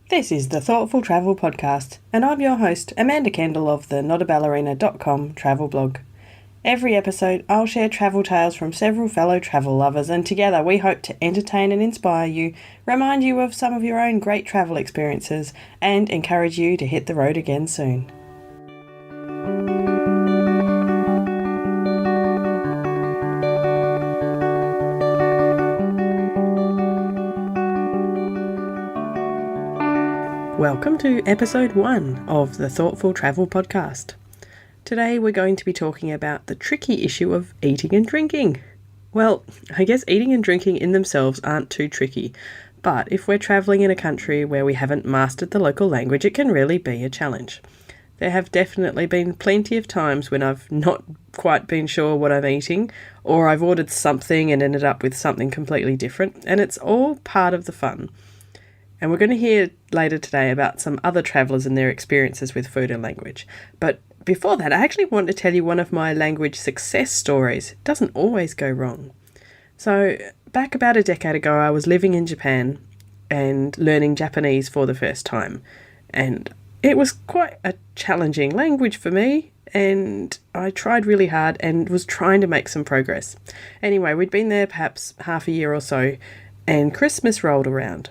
This is the Thoughtful Travel Podcast, and I'm your host, Amanda Kendall of the notaballerina.com travel blog. Every episode, I'll share travel tales from several fellow travel lovers, and together we hope to entertain and inspire you, remind you of some of your own great travel experiences, and encourage you to hit the road again soon. Welcome to episode 1 of the Thoughtful Travel Podcast. Today we're going to be talking about the tricky issue of eating and drinking. Well, I guess eating and drinking in themselves aren't too tricky, but if we're travelling in a country where we haven't mastered the local language, it can really be a challenge. There have definitely been plenty of times when I've not quite been sure what I'm eating, or I've ordered something and ended up with something completely different, and it's all part of the fun. And we're going to hear later today about some other travellers and their experiences with food and language. But before that, I actually want to tell you one of my language success stories. It doesn't always go wrong. So back about a decade ago, I was living in Japan and learning Japanese for the first time. And it was quite a challenging language for me. And I tried really hard and was trying to make some progress. Anyway, we'd been there perhaps half a year or so, and Christmas rolled around.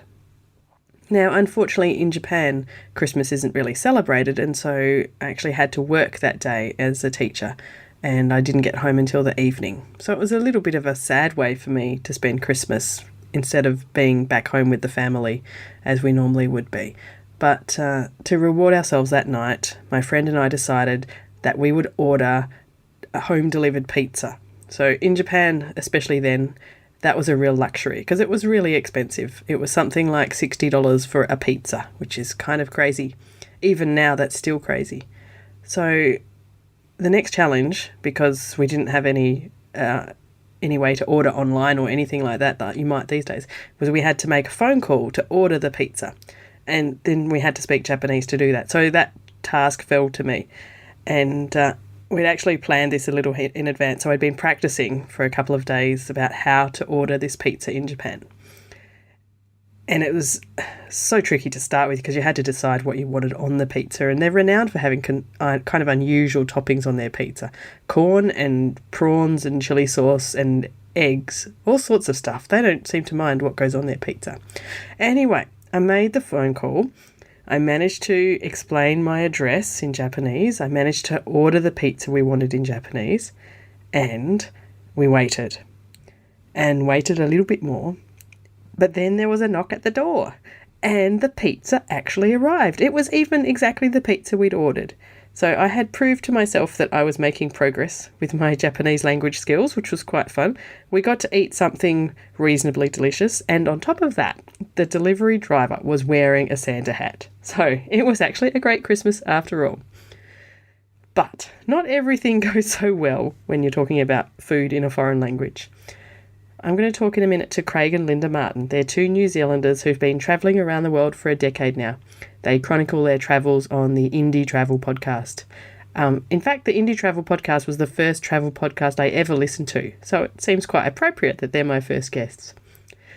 Now, unfortunately, in Japan, Christmas isn't really celebrated, and so I actually had to work that day as a teacher, and I didn't get home until the evening. So it was a little bit of a sad way for me to spend Christmas instead of being back home with the family, as we normally would be. But to reward ourselves that night, my friend and I decided that we would order a home-delivered pizza. So in Japan, especially then, that was a real luxury because it was really expensive. It was something like $60 for a pizza, which is kind of crazy. Even now, that's still crazy. So the next challenge, because we didn't have any way to order online or anything like that you might these days, was we had to make a phone call to order the pizza. And then we had to speak Japanese to do that. So that task fell to me. And we'd actually planned this a little in advance, so I'd been practicing for a couple of days about how to order this pizza in Japan. And it was so tricky to start with because you had to decide what you wanted on the pizza, and they're renowned for having kind of unusual toppings on their pizza. Corn and prawns and chili sauce and eggs, all sorts of stuff. They don't seem to mind what goes on their pizza. Anyway, I made the phone call. I managed to explain my address in Japanese. I managed to order the pizza we wanted in Japanese. And we waited. And waited a little bit more. But then there was a knock at the door. And the pizza actually arrived. It was even exactly the pizza we'd ordered. So I had proved to myself that I was making progress with my Japanese language skills, which was quite fun. We got to eat something reasonably delicious, and on top of that, the delivery driver was wearing a Santa hat. So it was actually a great Christmas after all. But not everything goes so well when you're talking about food in a foreign language. I'm going to talk in a minute to Craig and Linda Martin. They're two New Zealanders who've been travelling around the world for a decade now. They chronicle their travels on the Indie Travel Podcast. In fact, the Indie Travel Podcast was the first travel podcast I ever listened to, so it seems quite appropriate that they're my first guests.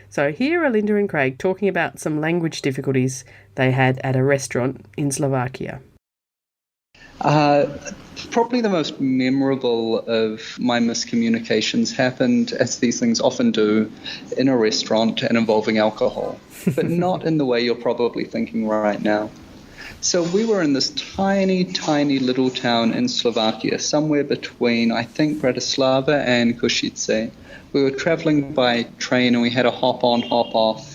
So here are Linda and Craig talking about some language difficulties they had at a restaurant in Slovakia. Probably the most memorable of my miscommunications happened, as these things often do, in a restaurant and involving alcohol, but not in the way you're probably thinking right now. So we were in this tiny, tiny little town in Slovakia, somewhere between, I think, Bratislava and Košice. We were traveling by train and we had a hop-on, hop-off.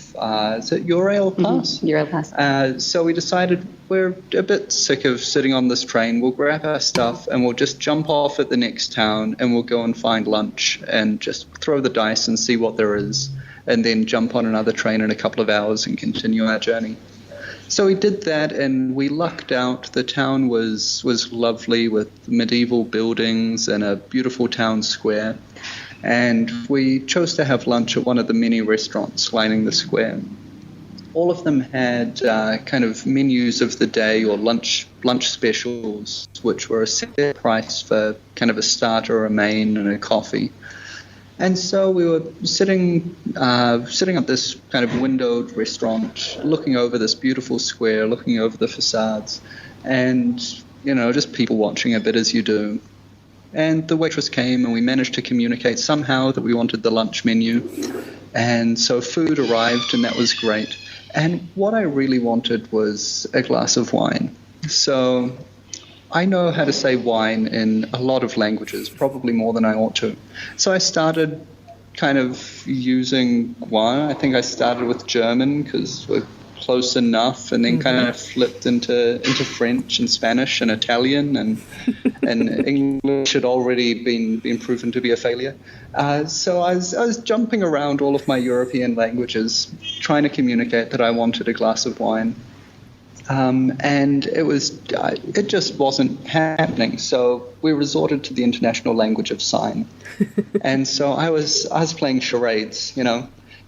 Is it Eurail Pass? Eurail Pass. So we decided we're a bit sick of sitting on this train. We'll grab our stuff and we'll just jump off at the next town and we'll go and find lunch and just throw the dice and see what there is, and then jump on another train in a couple of hours and continue our journey. So we did that and we lucked out. The town was lovely with medieval buildings and a beautiful town square. And we chose to have lunch at one of the many restaurants lining the square. All of them had kind of menus of the day or lunch specials, which were a set price for kind of a starter, a main, and a coffee. And so we were sitting at this kind of windowed restaurant, looking over this beautiful square, looking over the facades, and, just people watching a bit as you do. And the waitress came, and we managed to communicate somehow that we wanted the lunch menu. And so food arrived, and that was great. And what I really wanted was a glass of wine. So I know how to say wine in a lot of languages, probably more than I ought to. So I started kind of using wine. I think I started with German because we're close enough, and then kind of flipped into French and Spanish and Italian, and English had already been proven to be a failure. So I was jumping around all of my European languages, trying to communicate that I wanted a glass of wine. And it just wasn't happening. So we resorted to the international language of sign. And so I was playing charades,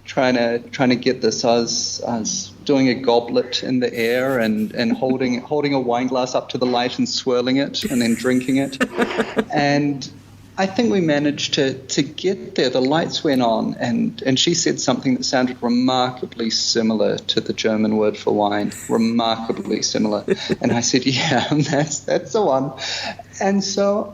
trying to get this. I was doing a goblet in the air and holding a wine glass up to the light and swirling it and then drinking it. And I think we managed to get there. The lights went on, and she said something that sounded remarkably similar to the German word for wine, remarkably similar. And I said, yeah, that's the one. And so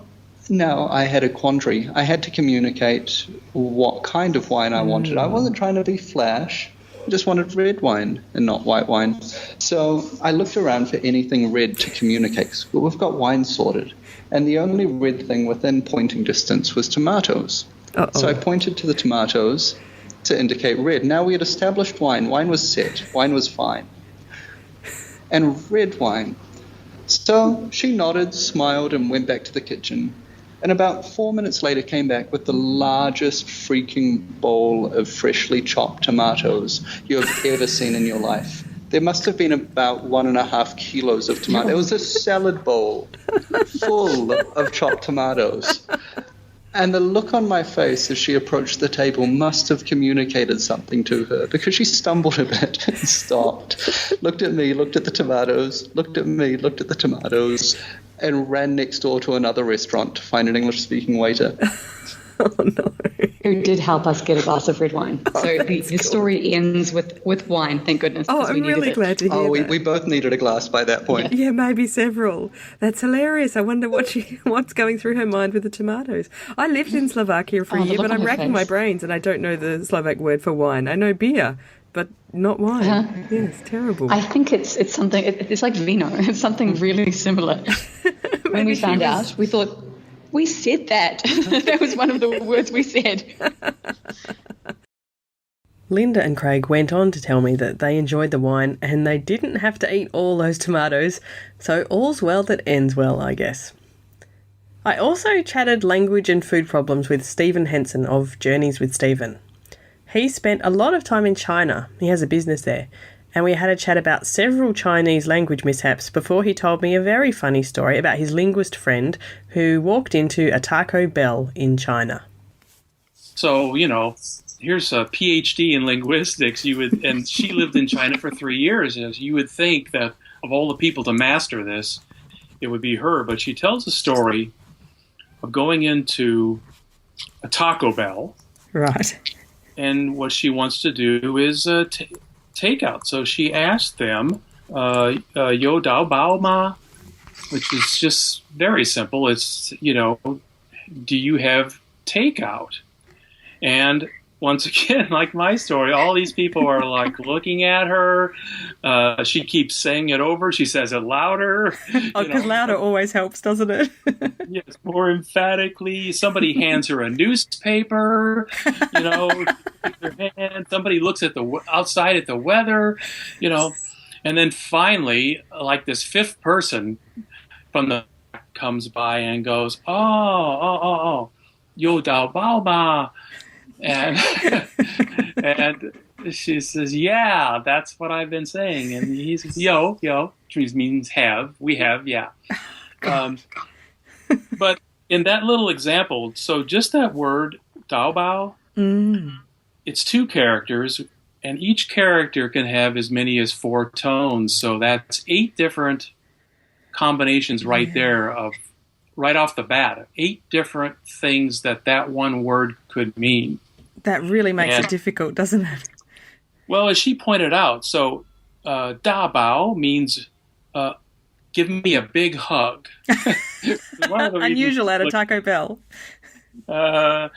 now I had a quandary. I had to communicate what kind of wine I wanted. I wasn't trying to be flash. I just wanted red wine and not white wine. So I looked around for anything red to communicate. Well, we've got wine sorted. And the only red thing within pointing distance was tomatoes. Uh-oh. So I pointed to the tomatoes to indicate red. Now we had established wine. Wine was set. Wine was fine. And red wine. So she nodded, smiled, and went back to the kitchen. And about 4 minutes later came back with the largest freaking bowl of freshly chopped tomatoes you have ever seen in your life. There must have been about 1.5 kilos of tomato. It was a salad bowl full of chopped tomatoes. And the look on my face as she approached the table must have communicated something to her, because she stumbled a bit and stopped, looked at me, looked at the tomatoes, looked at me, looked at the tomatoes, and ran next door to another restaurant to find an English-speaking waiter. Oh, no. Who did help us get a glass of red wine. So the story ends with wine, thank goodness. Oh, I'm really glad to hear that. We both needed a glass by that point. Yeah, maybe several. That's hilarious. I wonder what's going through her mind with the tomatoes. I lived in Slovakia for a year, but I'm racking my brains and I don't know the Slovak word for wine. I know beer, but not wine. Yeah, it's terrible. I think it's something, it's like vino. It's something really similar. When we found out, we thought, we said that. That was one of the words we said. Linda and Craig went on to tell me that they enjoyed the wine and they didn't have to eat all those tomatoes, so all's well that ends well, I guess. I also chatted language and food problems with Stephen Henson of Journeys with Stephen. He spent a lot of time in China. He has a business there. And we had a chat about several Chinese language mishaps before he told me a very funny story about his linguist friend who walked into a Taco Bell in China. So, here's a PhD in linguistics. And she lived in China for 3 years. You would think that of all the people to master this, it would be her. But she tells a story of going into a Taco Bell. Right. And what she wants to do is takeout. So she asked them, yo dao bao ma, which is just very simple. It's, do you have takeout? And once again, like my story, all these people are like looking at her. She keeps saying it over. She says it louder. Oh, because louder always helps, doesn't it? Yes, more emphatically. Somebody hands her a newspaper, her hand. Somebody looks at outside at the weather, and then finally, like this fifth person from the back comes by and goes, oh, yo dao bao ma. And she says, yeah, that's what I've been saying. And he says, yo, which means have, we have, yeah. But in that little example, so just that word, dao bao, it's 2 characters, and each character can have as many as 4 tones. So that's 8 different combinations right there of right off the bat, 8 different things that one word could mean. That really makes it difficult, doesn't it? Well, as she pointed out, so da bao means give me a big hug. Unusual at a Taco Bell. And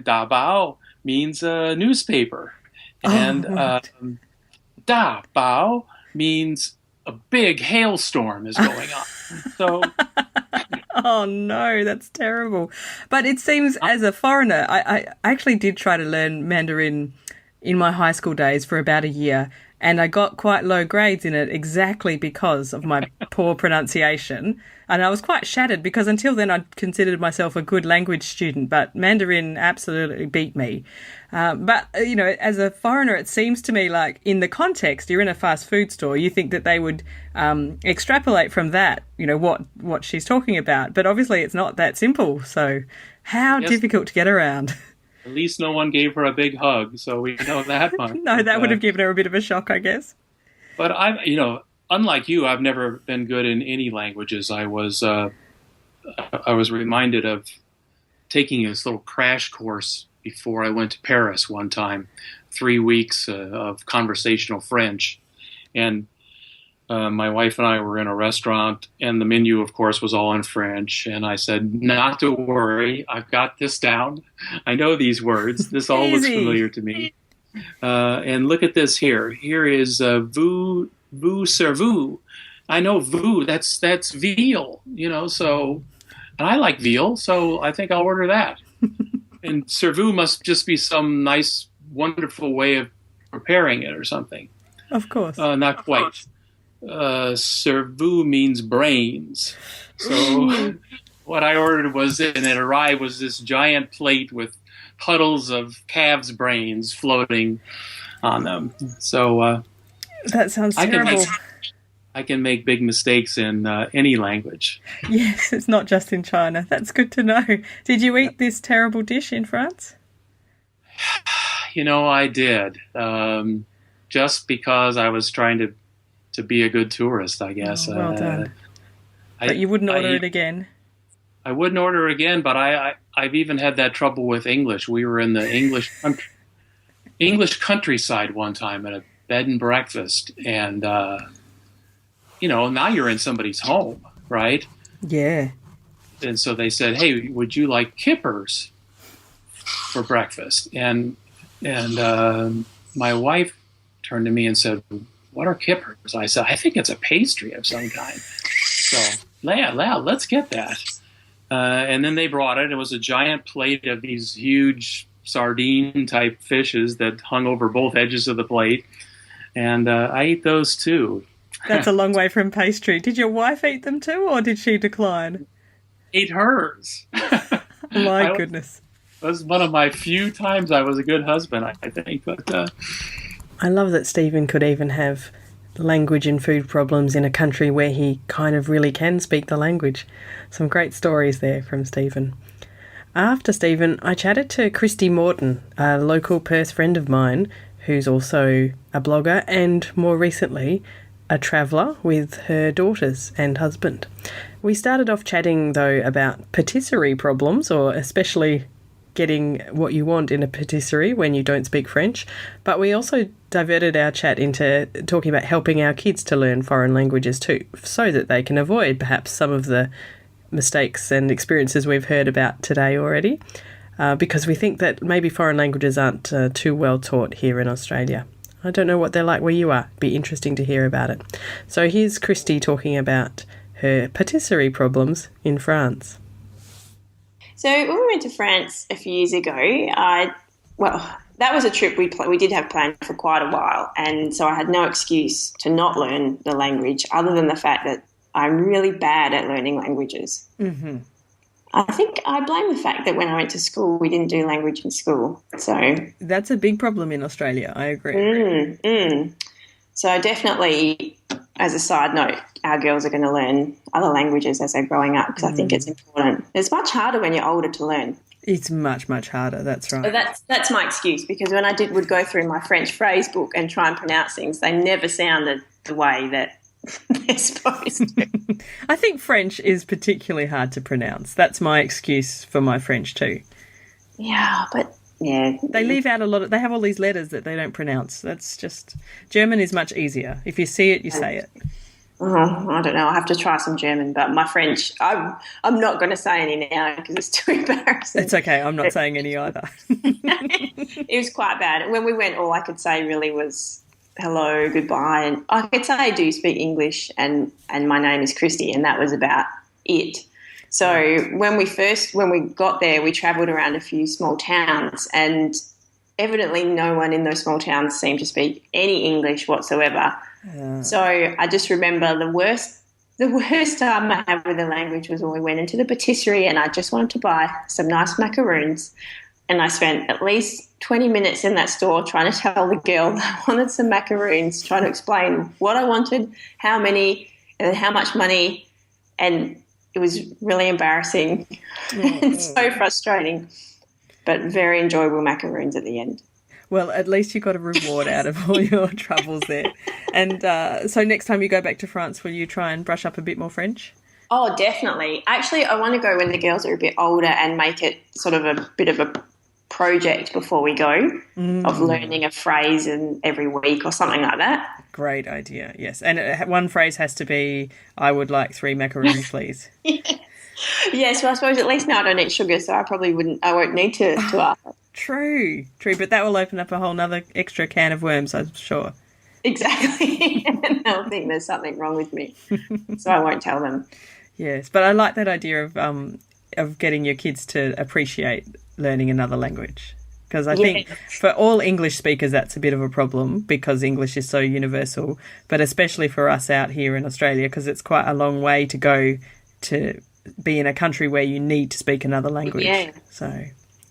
da bao means newspaper. And right. da bao means a big hailstorm is going on. So, oh no, that's terrible. But it seems, as a foreigner, I actually did try to learn Mandarin in my high school days for about a year, and I got quite low grades in it exactly because of my poor pronunciation. And I was quite shattered because until then I'd considered myself a good language student, but Mandarin absolutely beat me. But, as a foreigner, it seems to me like in the context, you're in a fast food store, you think that they would extrapolate from that, what she's talking about. But obviously it's not that simple. So how difficult to get around. At least no one gave her a big hug, so we know that much. No, that would have given her a bit of a shock, I guess. But unlike you, I've never been good in any languages. I was reminded of taking this little crash course before I went to Paris one time, 3 weeks of conversational French. And my wife and I were in a restaurant, and the menu, of course, was all in French. And I said, not to worry, I've got this down. I know these words. This all looks familiar to me. And look at this here. Here is vous servez. I know vous, that's veal, so, and I like veal, so I think I'll order that. And servez must just be some nice, wonderful way of preparing it or something. Of course. Not quite. Servez means brains. So what I ordered and it arrived was this giant plate with puddles of calves' brains floating on them. So that sounds terrible. I can make big mistakes in any language. Yes, it's not just in China. That's good to know. Did you eat this terrible dish in France? I did. Just because I was trying to be a good tourist, I guess. Oh, well done. But you wouldn't order it again? I wouldn't order again, but I've even had that trouble with English. We were in the English countryside one time at a bed and breakfast, and now you're in somebody's home, right? Yeah. And so they said, "Hey, would you like kippers for breakfast?" And my wife turned to me and said, "What are kippers?" I said, "I think it's a pastry of some kind." So, let's get that. And then they brought it. It was a giant plate of these huge sardine-type fishes that hung over both edges of the plate. And I ate those too. That's a long way from pastry. Did your wife eat them too, or did she decline? Ate hers. My goodness. That was one of my few times I was a good husband, I think. But I love that Stephen could even have language and food problems in a country where he kind of really can speak the language. Some great stories there from Stephen. After Stephen, I chatted to Kristy Morton, a local Perth friend of mine, who's also a blogger and, more recently, a traveller with her daughters and husband. We started off chatting, though, about patisserie problems, or especially getting what you want in a patisserie when you don't speak French. But we also diverted our chat into talking about helping our kids to learn foreign languages too, so that they can avoid perhaps some of the mistakes and experiences we've heard about today already, because we think that maybe foreign languages aren't too well taught here in Australia. I don't know what they're like where you are. It'd be interesting to hear about it. So here's Kristy talking about her patisserie problems in France. So when we went to France a few years ago, that was a trip we did have planned for quite a while, and so I had no excuse to not learn the language other than the fact that I'm really bad at learning languages. Mm-hmm. I think I blame the fact that when I went to school, we didn't do language in school. So that's a big problem in Australia, I agree. So definitely, as a side note, our girls are going to learn other languages as they're growing up, because I think it's important. It's much harder when you're older to learn. It's much, much harder, that's right. So that's my excuse, because when I would go through my French phrase book and try and pronounce things, they never sounded the way that they're supposed to. I think French is particularly hard to pronounce. That's my excuse for my French too. Yeah, but yeah. They leave out a lot they have all these letters that they don't pronounce. That's just, German is much easier. If you see it, you say it. I don't know. I'll have to try some German, but my French, I'm not going to say any now because it's too embarrassing. It's okay. I'm not saying any either. It was quite bad. When we went, all I could say really was hello, goodbye, and I could say, do you speak English? And my name is Kristy, and that was about it. So when we got there, we travelled around a few small towns, and evidently no one in those small towns seemed to speak any English whatsoever. So I just remember the worst time I had with the language was when we went into the patisserie and I just wanted to buy some nice macaroons, and I spent at least 20 minutes in that store trying to tell the girl I wanted some macaroons, trying to explain what I wanted, how many, and how much money, and it was really embarrassing and so frustrating, but very enjoyable macaroons at the end. Well, at least you got a reward out of all your troubles there. And so next time you go back to France, will you try and brush up a bit more French? Oh, definitely. Actually, I want to go when the girls are a bit older and make it sort of a bit of a project before we go of learning a phrase every week or something like that. Great idea, yes. And one phrase has to be, I would like 3 macaroons, please. Yes, well, I suppose at least now I don't eat sugar, so I won't need to ask. True, but that will open up a whole nother extra can of worms, I'm sure. Exactly. And they'll think there's something wrong with me, so I won't tell them. Yes, but I like that idea of getting your kids to appreciate learning another language, because I think for all English speakers that's a bit of a problem because English is so universal, but especially for us out here in Australia because it's quite a long way to go to be in a country where you need to speak another language. Yeah.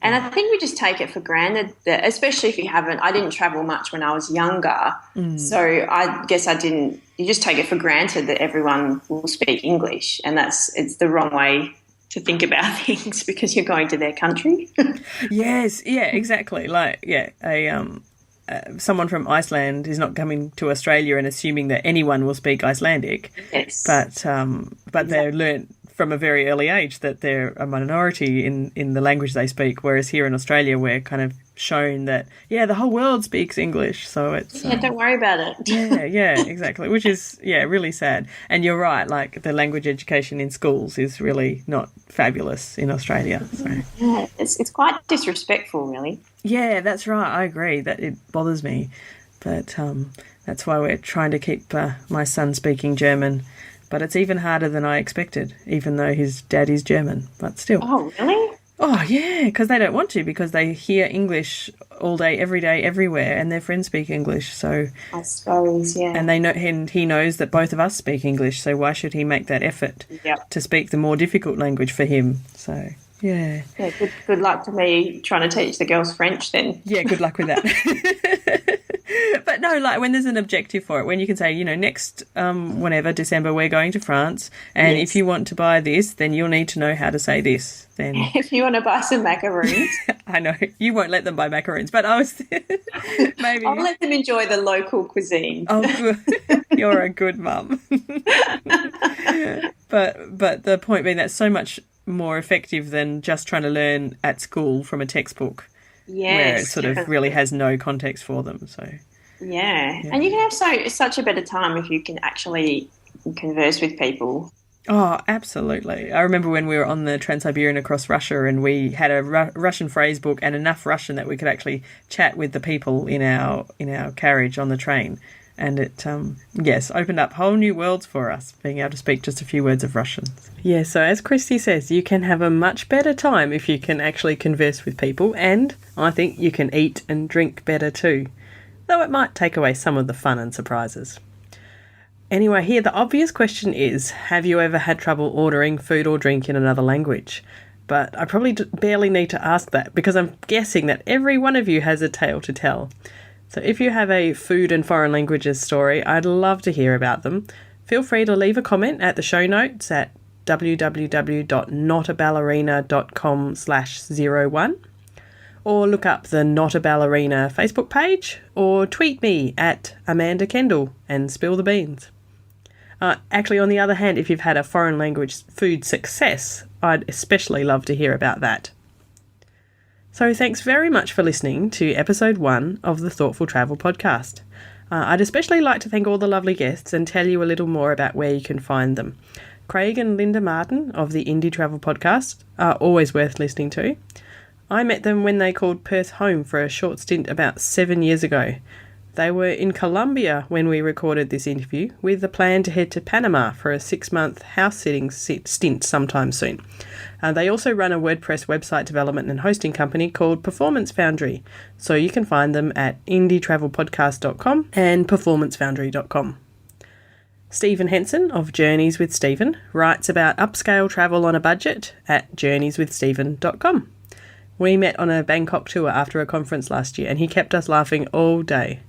And I think we just take it for granted that, especially if I didn't travel much when I was younger. So I guess you just take it for granted that everyone will speak English, and it's the wrong way to think about things because you're going to their country. Yes, yeah, exactly. Someone from Iceland is not coming to Australia and assuming that anyone will speak Icelandic. Yes. But exactly. They're learnt from a very early age that they're a minority in the language they speak, whereas here in Australia we're kind of shown that, the whole world speaks English, so it's... don't worry about it. Yeah, exactly, which is, really sad. And you're right, like the language education in schools is really not fabulous in Australia. So. Yeah, it's quite disrespectful, really. Yeah, that's right, I agree, that it bothers me. But that's why we're trying to keep my son speaking German. But it's even harder than I expected, even though his dad is German. But still. Oh, really? Oh, yeah, because they don't want to, because they hear English all day, every day, everywhere, and their friends speak English. So I suppose, yeah. And he knows that both of us speak English, so why should he make that effort to speak the more difficult language for him? So, yeah. Yeah, good luck to me trying to teach the girls French then. Yeah, good luck with that. But no, like when there's an objective for it, when you can say, next whenever December we're going to France, and if you want to buy this, then you'll need to know how to say this. Then if you want to buy some macaroons, I know you won't let them buy macaroons, but I was maybe I'll let them enjoy the local cuisine. Oh, good. You're a good mum. But the point being that's so much more effective than just trying to learn at school from a textbook. Yes, where it sort of really has no context for them. So yeah. And you can have such a better time if you can actually converse with people. Oh, absolutely. I remember when we were on the Trans-Siberian across Russia and we had a Russian phrase book and enough Russian that we could actually chat with the people in our carriage on the train. And it, opened up whole new worlds for us, being able to speak just a few words of Russian. Yeah, so as Kristy says, you can have a much better time if you can actually converse with people, and I think you can eat and drink better too, though it might take away some of the fun and surprises. Anyway, here the obvious question is, have you ever had trouble ordering food or drink in another language? But I probably barely need to ask that, because I'm guessing that every one of you has a tale to tell. So if you have a food and foreign languages story, I'd love to hear about them. Feel free to leave a comment at the show notes at www.notaballerina.com/01, or look up the Not a Ballerina Facebook page, or tweet me at Amanda Kendall and spill the beans. Actually, on the other hand, if you've had a foreign language food success, I'd especially love to hear about that. So thanks very much for listening to episode 1 of the Thoughtful Travel podcast. I'd especially like to thank all the lovely guests and tell you a little more about where you can find them. Craig and Linda Martin of the Indie Travel podcast are always worth listening to. I met them when they called Perth home for a short stint about 7 years ago. They were in Colombia when we recorded this interview, with the plan to head to Panama for a 6-month house-sitting stint sometime soon. They also run a WordPress website development and hosting company called Performance Foundry, so you can find them at indietravelpodcast.com and performancefoundry.com. Stephen Henson of Journeys with Stephen writes about upscale travel on a budget at journeyswithstephen.com. We met on a Bangkok tour after a conference last year and he kept us laughing all day.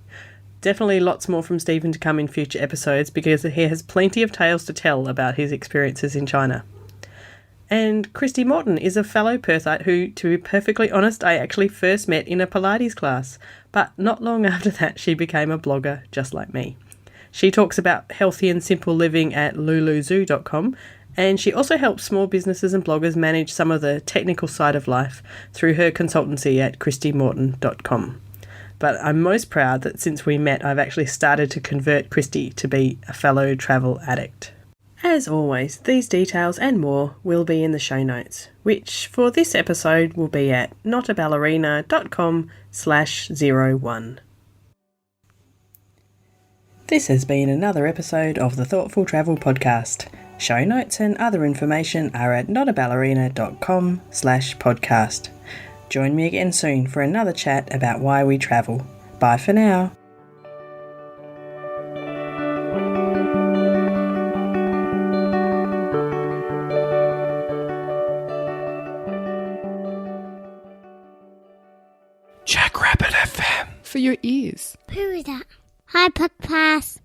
Definitely lots more from Stephen to come in future episodes because he has plenty of tales to tell about his experiences in China. And Kristy Morton is a fellow Perthite who, to be perfectly honest, I actually first met in a Pilates class, but not long after that she became a blogger just like me. She talks about healthy and simple living at luluzoo.com, and she also helps small businesses and bloggers manage some of the technical side of life through her consultancy at kristymorton.com. But I'm most proud that since we met, I've actually started to convert Kristy to be a fellow travel addict. As always, these details and more will be in the show notes, which for this episode will be at notaballerina.com/01. This has been another episode of the Thoughtful Travel Podcast. Show notes and other information are at notaballerina.com/podcast. Join me again soon for another chat about why we travel. Bye for now. Jackrabbit FM. For your ears. Who is that? Hi, Podcast.